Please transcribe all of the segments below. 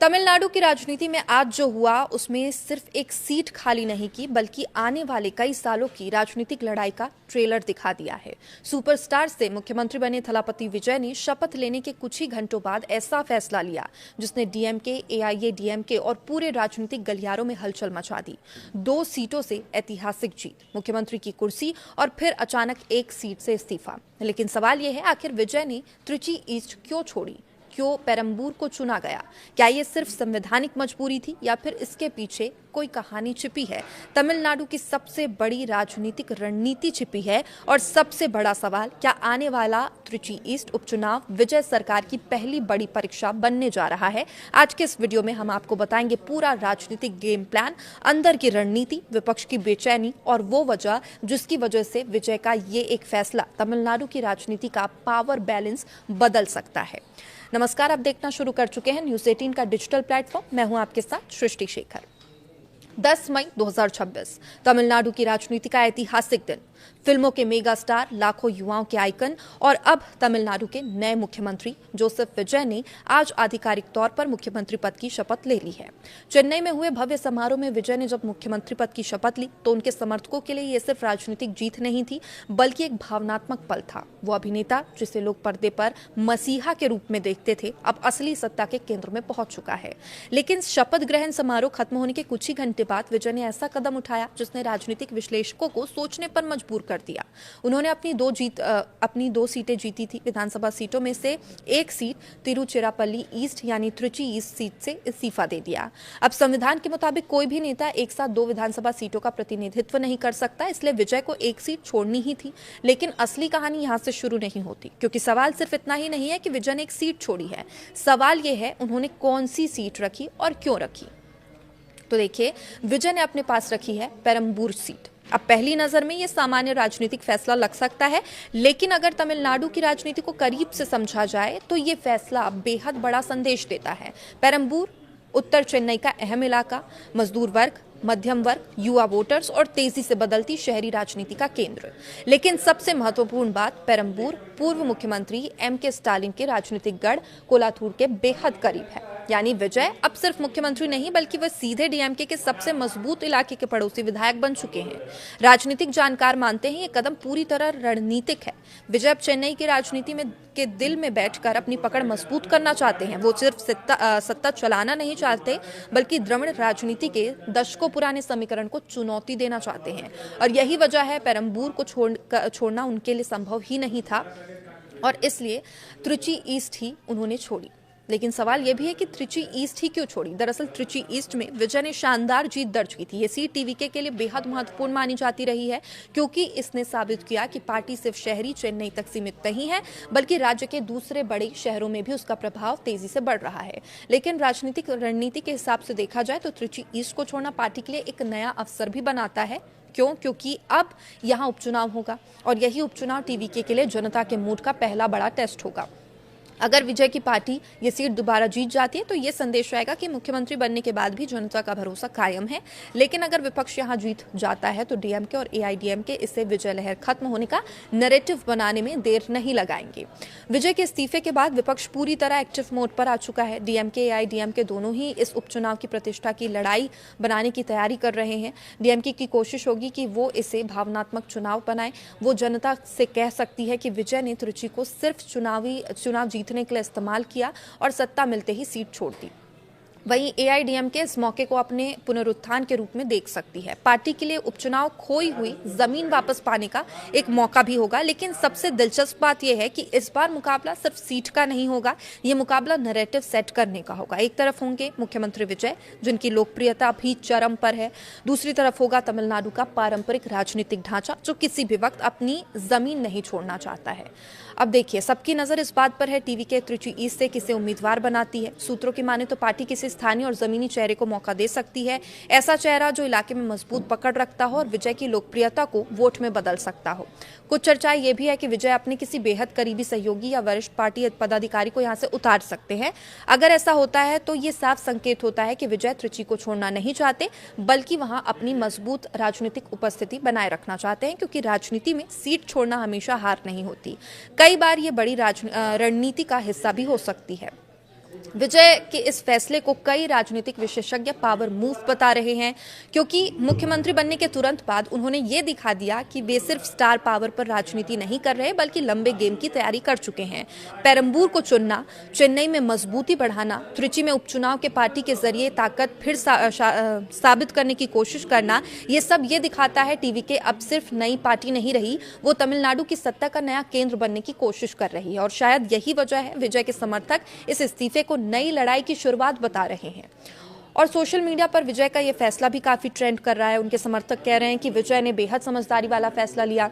तमिलनाडु की राजनीति में आज जो हुआ उसमें सिर्फ एक सीट खाली नहीं की बल्कि आने वाले कई सालों की राजनीतिक लड़ाई का ट्रेलर दिखा दिया है। सुपरस्टार से मुख्यमंत्री बने थलापति विजय ने शपथ लेने के कुछ ही घंटों बाद ऐसा फैसला लिया जिसने डीएमके, एआईएडीएमके और पूरे राजनीतिक गलियारों में हलचल मचा दी। 2 सीटों से ऐतिहासिक जीत, मुख्यमंत्री की कुर्सी और फिर अचानक एक सीट से इस्तीफा। लेकिन सवाल यह है, आखिर विजय ने त्रिची ईस्ट क्यों छोड़ी? क्यों पेरम्बूर को चुना गया? क्या ये सिर्फ संवैधानिक मजबूरी थी या फिर इसके पीछे कोई कहानी छिपी है? तमिलनाडु की सबसे बड़ी राजनीतिक रणनीति छिपी है और सबसे बड़ा सवाल, क्या आने वाला त्रिची ईस्ट उपचुनाव विजय सरकार की पहली बड़ी परीक्षा बनने जा रहा है? आज के इस वीडियो में हम आपको बताएंगे पूरा राजनीतिक गेम प्लान, अंदर की रणनीति, विपक्ष की बेचैनी और वो वजह जिसकी वजह से विजय का ये एक फैसला तमिलनाडु की राजनीति का पावर बैलेंस बदल सकता है। नमस्कार, आप देखना शुरू कर चुके हैं न्यूज़ 18 का डिजिटल प्लेटफॉर्म। मैं हूं आपके साथ सृष्टि शेखर। 10 मई 2026 तमिलनाडु की राजनीति का ऐतिहासिक दिन। फिल्मों के मेगा स्टार, लाखों युवाओं के आइकन और अब तमिलनाडु के नए मुख्यमंत्री जोसेफ विजय ने आज आधिकारिक तौर पर मुख्यमंत्री पद की शपथ ले ली है। चेन्नई में हुए भव्य समारोह में विजय ने जब मुख्यमंत्री पद की शपथ ली तो उनके समर्थकों के लिए यह सिर्फ राजनीतिक जीत नहीं थी बल्कि एक भावनात्मक पल था। वो अभिनेता जिसे लोग पर्दे पर मसीहा के रूप में देखते थे, अब असली सत्ता के केंद्र में पहुंच चुका है। लेकिन शपथ ग्रहण समारोह खत्म होने के कुछ ही घंटे बाद विजय ने ऐसा कदम उठाया जिसने राजनीतिक विश्लेषकों को सोचने पर मजबूर कर दिया। उन्होंने अपनी दो सीटें जीती थी। विधानसभा सीटों में से एक सीट तिरुचिरापल्ली ईस्ट यानी त्रिची ईस्ट सीट से इस्तीफा दे दिया। अब संविधान के मुताबिक कोई भी नेता एक साथ 2 विधानसभा सीटों का प्रतिनिधित्व नहीं कर सकता, इसलिए विजय को एक सीट छोड़नी ही थी। लेकिन असली कहानी यहां से शुरू नहीं होती, क्योंकि सवाल सिर्फ इतना ही नहीं है कि विजय ने एक सीट छोड़ी है। सवाल यह है, उन्होंने कौन सी सीट रखी और क्यों रखी। तो देखिए, विजय ने अपने पास रखी है पेरम्बूर सीट। अब पहली नजर में यह सामान्य राजनीतिक फैसला लग सकता है, लेकिन अगर तमिलनाडु की राजनीति को करीब से समझा जाए तो यह फैसला बेहद बड़ा संदेश देता है। पेरम्बूर उत्तर चेन्नई का अहम इलाका, मजदूर वर्ग, मध्यम वर्ग, युवा वोटर्स और तेजी से बदलती शहरी राजनीति का केंद्र। लेकिन सबसे महत्वपूर्ण बात, पेरम्बूर पूर्व मुख्यमंत्री एमके स्टालिन के राजनीतिक गढ़ कोलाथूर के बेहद करीब है। यानी विजय अब सिर्फ मुख्यमंत्री नहीं बल्कि वह सीधे डीएमके के सबसे मजबूत इलाके के पड़ोसी विधायक बन चुके हैं। राजनीतिक जानकार मानते हैं ये कदम पूरी तरह रणनीतिक है। विजय अब चेन्नई की राजनीति में के दिल में बैठकर अपनी पकड़ मजबूत करना चाहते हैं। वो सिर्फ सत्ता चलाना नहीं चाहते बल्कि द्रविड़ राजनीति के दशकों पुराने समीकरण को चुनौती देना चाहते हैं। और यही वजह है पेरम्बूर को छोड़ना उनके लिए संभव ही नहीं था और इसलिए त्रिची ईस्ट ही उन्होंने छोड़ी। लेकिन सवाल यह भी है कि त्रिची ईस्ट ही क्यों छोड़ी। दरअसल त्रिची ईस्ट में विजय ने शानदार जीत दर्ज की थी। ये सीट टीवीके के लिए बेहद महत्वपूर्ण मानी जाती रही है, क्योंकि इसने साबित किया कि पार्टी सिर्फ शहरी चेन्नई तक सीमित नहीं है बल्कि राज्य के दूसरे बड़े शहरों में भी उसका प्रभाव तेजी से बढ़ रहा है। लेकिन राजनीतिक रणनीति के हिसाब से देखा जाए तो त्रिची ईस्ट को छोड़ना पार्टी के लिए एक नया अवसर भी बनाता है। क्यों? क्योंकि अब यहाँ उपचुनाव होगा और यही उपचुनाव टीवीके के लिए जनता के मूड का पहला बड़ा टेस्ट होगा। अगर विजय की पार्टी ये सीट दोबारा जीत जाती है तो ये संदेश आएगा कि मुख्यमंत्री बनने के बाद भी जनता का भरोसा कायम है। लेकिन अगर विपक्ष यहाँ जीत जाता है तो डीएमके और एआईडीएमके इससे विजय लहर खत्म होने का नैरेटिव बनाने में देर नहीं लगाएंगे। विजय के इस्तीफे के बाद विपक्ष पूरी तरह एक्टिव मोड पर आ चुका है। डीएमके, एआईडीएमके दोनों ही इस उपचुनाव की प्रतिष्ठा की लड़ाई बनाने की तैयारी कर रहे हैं। डीएमके की कोशिश होगी कि वो इसे भावनात्मक चुनाव बनाए। वो जनता से कह सकती है कि विजय ने त्रिची को सिर्फ चुनाव जीतने के लिए इस्तेमाल किया और सत्ता मिलते ही सीट छोड़ दी। वहीं एआईडीएमके इस मौके को अपने पुनरुत्थान के रूप में देख सकती है। पार्टी के लिए उपचुनाव खोई हुई जमीन वापस पाने का एक मौका भी होगा। लेकिन सबसे दिलचस्प बात यह है कि इस बार मुकाबला सिर्फ सीट का नहीं होगा, ये मुकाबला नैरेटिव सेट करने का होगा। एक तरफ होंगे मुख्यमंत्री विजय, जिनकी लोकप्रियता भी चरम पर है। दूसरी तरफ होगा तमिलनाडु का पारंपरिक राजनीतिक ढांचा, जो किसी भी वक्त अपनी जमीन नहीं छोड़ना चाहता है। अब देखिए, सबकी नजर इस बात पर है टीवीके त्रिची ईस्ट से किसे उम्मीदवार बनाती है। सूत्रों की माने तो पार्टी किसी स्थानीय और जमीनी चेहरे को मौका दे सकती है। ऐसा चेहरा जो इलाके में मजबूत पकड़ रखता हो और विजय की लोकप्रियता को वोट में बदल सकता हो। कुछ चर्चाएं ये भी है कि विजय अपने किसी बेहद करीबी सहयोगी या वरिष्ठ पार्टी पदाधिकारी को यहां से उतार सकते हैं। अगर ऐसा होता है तो ये साफ संकेत होता है कि विजय त्रिची को छोड़ना नहीं चाहते बल्कि वहां अपनी मजबूत राजनीतिक उपस्थिति बनाए रखना चाहते हैं, क्योंकि राजनीति में सीट छोड़ना हमेशा हार नहीं होती, कई बार ये बड़ी रणनीति का हिस्सा भी हो सकती है। विजय के इस फैसले को कई राजनीतिक विशेषज्ञ पावर मूव बता रहे हैं, क्योंकि मुख्यमंत्री बनने के तुरंत बाद उन्होंने ये दिखा दिया कि वे सिर्फ स्टार पावर पर राजनीति नहीं कर रहे बल्कि लंबे गेम की तैयारी कर चुके हैं। पेरंबूर को चुनना, चेन्नई में मजबूती बढ़ाना, त्रिची में उपचुनाव के पार्टी के जरिए ताकत फिर साबित करने की कोशिश करना, ये सब ये दिखाता है टीवीके अब सिर्फ नई पार्टी नहीं रही, वो तमिलनाडु की सत्ता का नया केंद्र बनने की कोशिश कर रही है। और शायद यही वजह है विजय के समर्थक इस इस्तीफे को नई लड़ाई की शुरुआत बता रहे हैं। और सोशल मीडिया पर विजय का यह फैसला भी काफी ट्रेंड कर रहा है। उनके समर्थक कह रहे हैं कि विजय ने बेहद समझदारी वाला फैसला लिया।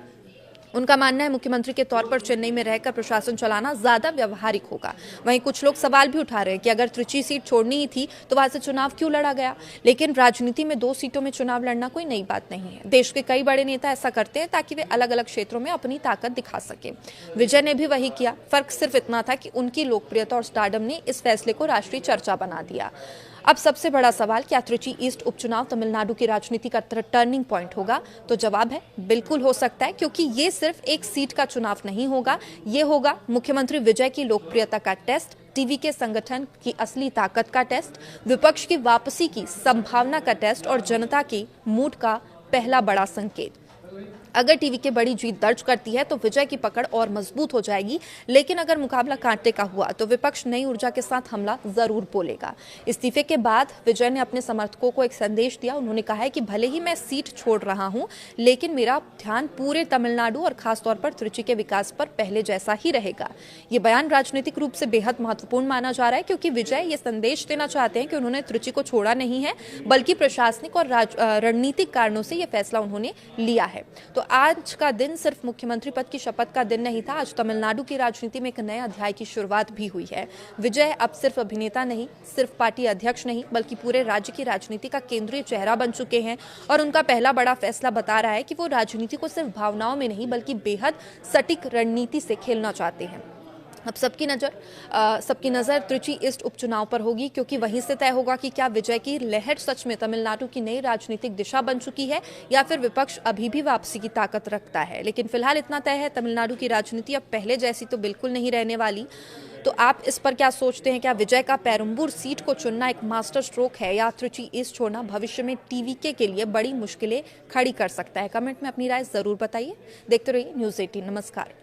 उनका मानना है मुख्यमंत्री के तौर पर चेन्नई में रहकर प्रशासन चलाना ज्यादा व्यवहारिक होगा। वहीं कुछ लोग सवाल भी उठा रहे हैं कि अगर त्रिची सीट छोड़नी ही थी तो वहां से चुनाव क्यों लड़ा गया। लेकिन राजनीति में 2 सीटों में चुनाव लड़ना कोई नई बात नहीं है। देश के कई बड़े नेता ऐसा करते हैं ताकि वे अलग अलग क्षेत्रों में अपनी ताकत दिखा सके। विजय ने भी वही किया। फर्क सिर्फ इतना था कि उनकी लोकप्रियता और स्टारडम ने इस फैसले को राष्ट्रीय चर्चा बना दिया। अब सबसे बड़ा सवाल, क्या त्रिची ईस्ट उपचुनाव तमिलनाडु की राजनीति का टर्निंग पॉइंट होगा? तो जवाब है बिल्कुल हो सकता है, क्योंकि ये सिर्फ एक सीट का चुनाव नहीं होगा, ये होगा मुख्यमंत्री विजय की लोकप्रियता का टेस्ट, टीवी के संगठन की असली ताकत का टेस्ट, विपक्ष की वापसी की संभावना का टेस्ट और जनता की मूड का पहला बड़ा संकेत। अगर टीवीके बड़ी जीत दर्ज करती है तो विजय की पकड़ और मजबूत हो जाएगी, लेकिन अगर मुकाबला कांटे का हुआ तो विपक्ष नई ऊर्जा के साथ हमला जरूर बोलेगा। इस्तीफे के बाद विजय ने अपने समर्थकों को एक संदेश दिया। उन्होंने कहा है कि भले ही मैं सीट छोड़ रहा हूं, लेकिन मेरा ध्यान पूरे तमिलनाडु और खासतौर पर त्रिची के विकास पर पहले जैसा ही रहेगा। ये बयान राजनीतिक रूप से बेहद महत्वपूर्ण माना जा रहा है, क्योंकि विजय ये संदेश देना चाहते हैं कि उन्होंने त्रिची को छोड़ा नहीं है, बल्कि प्रशासनिक और रणनीतिक कारणों से यह फैसला उन्होंने लिया है। तो आज का दिन सिर्फ मुख्यमंत्री पद की शपथ का दिन नहीं था, आज तमिलनाडु की राजनीति में एक नए अध्याय की शुरुआत भी हुई है। विजय अब सिर्फ अभिनेता नहीं, सिर्फ पार्टी अध्यक्ष नहीं, बल्कि पूरे राज्य की राजनीति का केंद्रीय चेहरा बन चुके हैं। और उनका पहला बड़ा फैसला बता रहा है कि वो राजनीति को सिर्फ भावनाओं में नहीं बल्कि बेहद सटीक रणनीति से खेलना चाहते हैं। अब सबकी नज़र त्रिची ईस्ट उपचुनाव पर होगी, क्योंकि वहीं से तय होगा कि क्या विजय की लहर सच में तमिलनाडु की नई राजनीतिक दिशा बन चुकी है या फिर विपक्ष अभी भी वापसी की ताकत रखता है। लेकिन फिलहाल इतना तय है, तमिलनाडु की राजनीति अब पहले जैसी तो बिल्कुल नहीं रहने वाली। तो आप इस पर क्या सोचते हैं? क्या विजय का पेरंबूर सीट को चुनना एक मास्टर स्ट्रोक है या त्रिची ईस्ट छोड़ना भविष्य में टीवीके के लिए बड़ी मुश्किलें खड़ी कर सकता है? कमेंट में अपनी राय जरूर बताइए। देखते रहिए News 18। नमस्कार।